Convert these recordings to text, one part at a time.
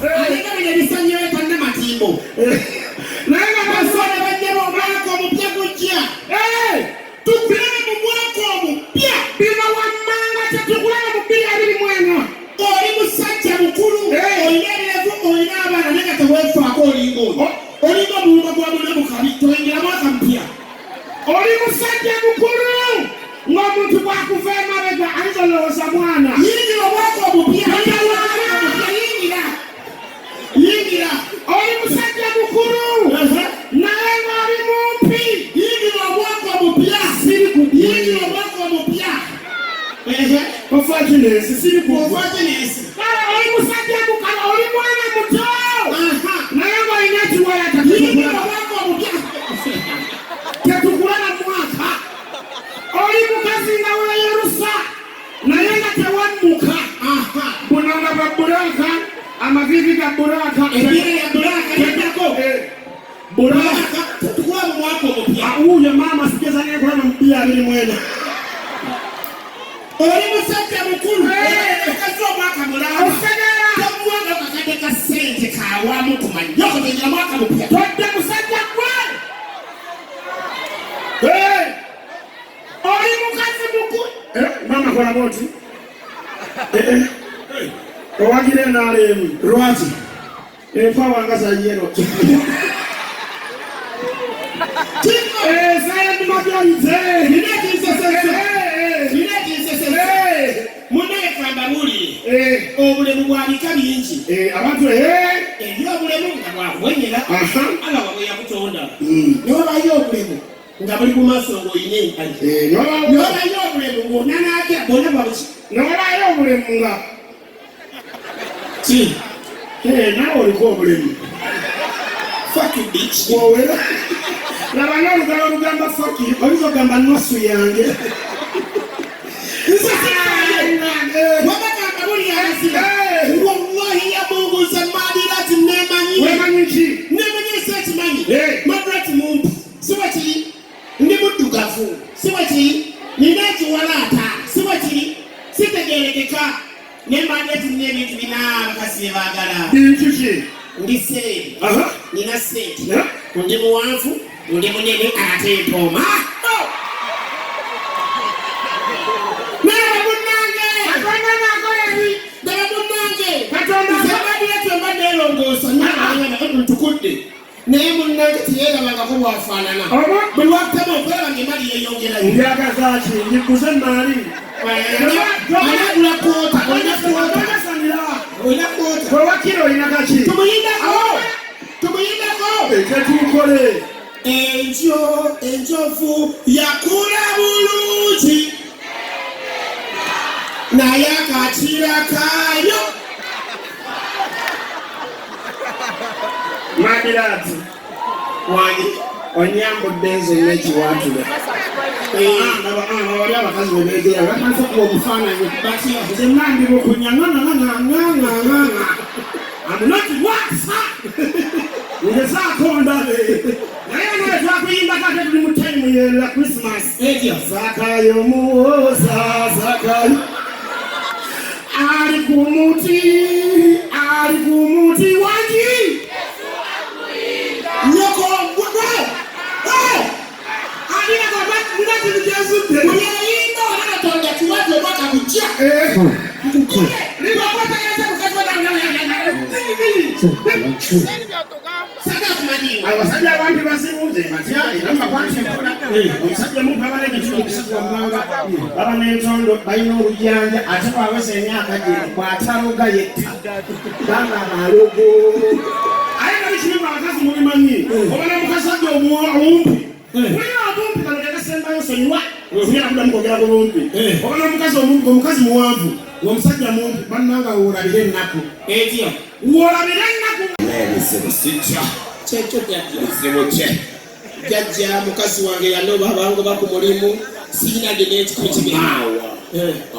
Alinga bisanyo etanda matimbo. Nanga basona bajjabo mwaka omupya gujja. Tukulana mu mwaka omupya. Bino wammanga tetukulana mu 2021. Oli musajja mukulu. Olina ebirevu olina abaana naye teweefaako olinga oyo. Olinga omuwumba gwa buli mukabi toyingira mwaka mpya. Oli musajja mukulu. Ng'omuntu bw'akuva emabega ayitolooza mwana. Yingira omwaka omupya. Yingira. Oli musajja mukulu. Naye ng'oli mumpi. Yingira omwaka omupya. Yingira omwaka omupya. Ofatinesi siri ku ofatinesi. Oli musajja mukulu. Oli mwana muto. Naye ng'olina ekiwala yingira omwaka omupya. Tetukulana mwaka. Oli mukazi nga weeyerusa naye nga tewammuka. Buno nga babulaka amavivi ga bulaka ebire ya bulaka yako bulaka tetukula mu mwaka omupya. Uyo mama sigeza nekulana mu 2021. Oli musajja mukulu ekazi omwaka mulamba tomuwanga kakade ka sente kawamu kumanyoko tengira mwaka mupya todde musajja gwe. Oli mukazi mukulu mama kola boti owagire nalemu lwaki enfa wangaza yero sayadumagaize munayefamba buli obulemu bwabika bingi abantu ebyobulemu nga bwakuwenyera alaba bwe yakutonda newabayo obulemu nga buli ku maaso ng'olina empale newabayo obulemu ng'onanatya bonna babuki newabayo obulemu nga ki nawe oliko obulemu faki bitch wowera laba n'olugalo olugamba faki oyinza ogamba nusu yange wabagamba buli yansiba wallahi yamunguza Madrte nemanyi wemanyi ki nemanyi ekimanyi Madrte muntu siba kiri ndi muddugavu siba kiri nina ekiwalaata siba kiri sitegerekeka ne Madrte n'ebintu bina abakazi baagala bintu ki ndi seeri nina sente ndi muwanvu ndi munene ate mpooma ntukudde naye munnange tiyerabangako bwafaanana buli wakutema okwera ngaemali yeyongerayo njagazaki njikuze maali anagula koota olina koota wewakira olina kaki tumuyindako eketukole enjovu yakula bulungi naye akakira kaayo Madrte wangi onyambudde nze n'ekiwaatula wali abakazi bebeegera batanza kuba obufaananyi nze nandi bukunyang'ang'ang'ang'ang'ang'ang'a amunoti wasa ngezaako ndabe naye naye twakuyimba kate tuli mu time ya Christmas etyo zakayo muwoza zakayo ali ku muti wangi nyoko ngwe alina baba ndati bijesu yeyinda wala tonda kiwaje baka kujia nibapata yasa mkatwa na saka kumani abasajja abantu basimuze matyali namba kwanti omusajja mu baba ne kitu kisukwa mwanga baba ne ntondo bayino olujanja ate bawese emyaka gye kwataroga yetta banga malogo ayina bikimu abakazi mubimanyi obana mukasajja omumpi mulina abumpi kalekakasembayo sonyiwa oyina kuda mukogera bulumpi obana omukazi omumpi omukazi muwanvu omusajja mumpi bannanga woolabire ennaku etyo woolabire ennaku ebizibu sijja kyekyo bizibu kye jajja mukazi wange yanoba abango baku mulimu siinage n'ekiko kibiraawa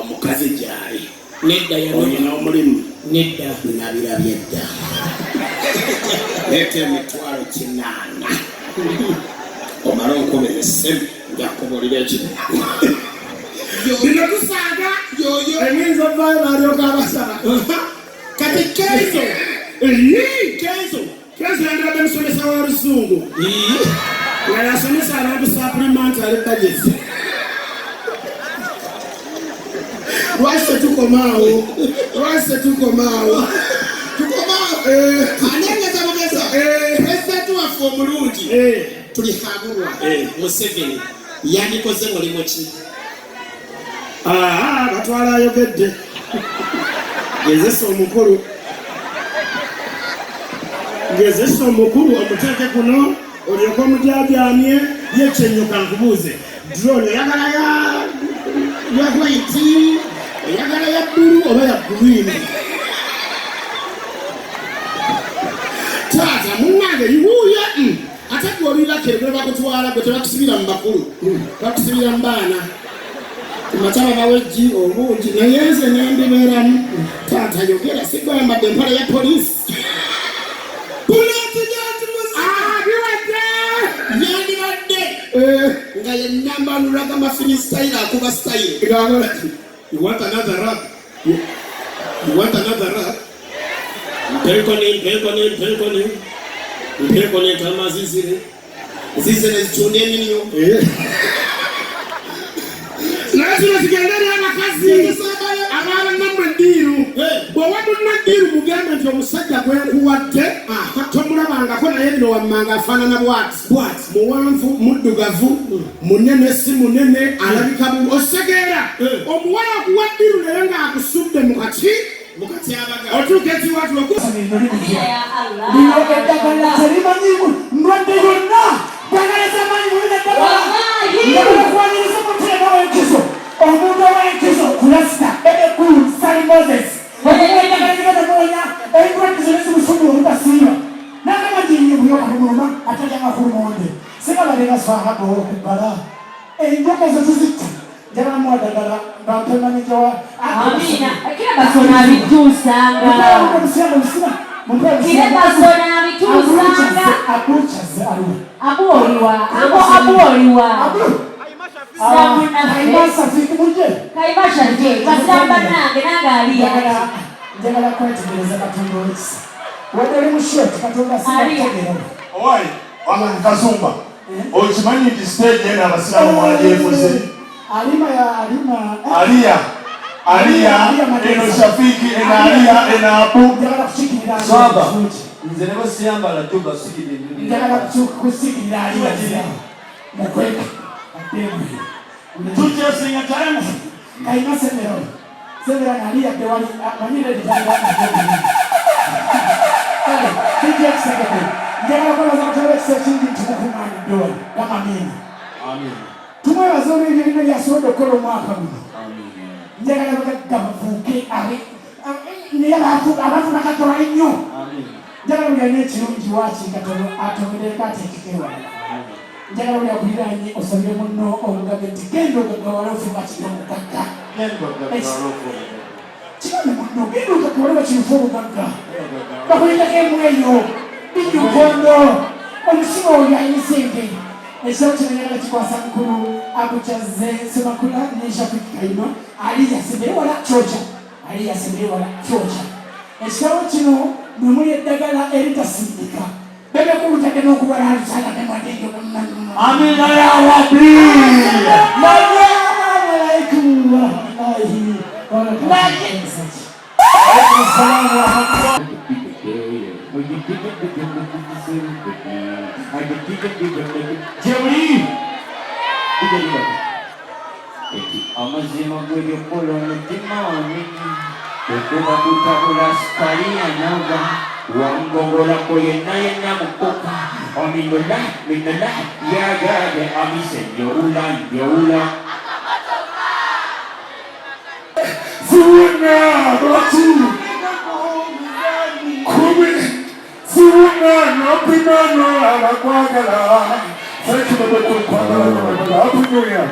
omukazi gyali nedda yanoyina omulimu nedda nabirabye dda leta emitwalo 8 omala onkubira essemu njakubuulira ekino bino tusaaga yoyo eminza ovaayo baalyoka abasaba kati keizo Kenzo yandira bemusomesa wa Luzungu. Nga yasomesa abantu supplementary budget. Lwase tukomaawo. Anengeza mugeza. President waffe omulungi. Tuli hagulwa. Museveni. Yandikoze mulimu ki? Batwala ayogedde. Gezesa omukulu omuteeke kuno olyoka omujajamye yekyenyoka nkubuuze drone oyagala ya white oyagala ya bbulu oba ya green taata munnange yiwuuya ate gwolirake gwe bakutwala gwe tebakusibira mu bakulu bakusibira mu baana kumataba bawejji obungi naye nze nendibeeramu taata yogera sigambadde empala ya poliisi nga yenamba nulaga mafini style akuba style. You want another rap? You want another rap? Mpekone kama zizire zichunde niniyo. Lazima zigendane amakazi abana namadiru bwewadu nadiru mugamba nti omusajja gwenkuwadde tomulabangako naye bino wammanga afaanana bwati muwanvu muddugavu munene si munene alabika osegeera omuwala okuwaddiru naye ng'akusudde mukati otuuka ekiwatu eddagala terimanyimu ndwadde yonna dagalaza manyi mulina eddagala ngakwaniriza muteeka w'enkizo omuntu ow'enkizo kulasita ekulu sali moses eddagala zigatamuwonya endwadde zonna zimusubi olutasiiba n'akamajinyi buyoka lumuluma atajanga kulumonde sigabalega swahaba okubbala enjoka ezo tuzitta njagalamuwa ddagala ngampemanijawa kila basona abituusanga abuoliwa kaibasha je basamba nange aliya njagala kwetegereza katonda w'ekisa wadde oli mushoti katonda sinakutegeera owaayi kasumba okimanyi nti stage eno abasiraamu mwagyefuze Aliya, eno Shafiki, eno Aliya, eno Abu. Swahaba. Nze ne basiyambala tu basikire nnyini. Njagala kusikirira Aliya. Mukweka. Tukyusinga time. Kayina semero. Semero na Aliya tewali amanyire lijanga njagala kwebaza Katonda ekisa kingi nti mukuŋŋaanya ddoola gamamini. Tumwebaza olw'ebirina byasobodde okukola omwaka guno. Njagala bagabavuuke abantu bakatola ennyo. Njagala buli alina ekirungi waaki Katonda atomereko ateekeko ewalala. Njagala buli akuliraanye osabire munno obugagga nti genda ogagawala ofuba kiri omugagga. Kirone munno genda ogagawala bakirufu obugagga. Bakulindako emweyo binyukondo omusiba oyo alina sente. Ekitabo kino njagala kikwasa mukulu akukyaze Semakula ne Shafiki Kayima Aliya sembere wala kyoca. Ekitabo kino mwe muli eddagala eritasindika. Bebe kulutadde n'okubala alisala ne mwadenge munnanuma. Amina ya Rabbi. Alaikum amazima gw'ebyokola omutima wange okuba kutabula sikaliya naga wangongolako yenna mukoka ominola yagade amise njoula Funa batu kumi Funa nopinano abakwagala. Thank you for the good.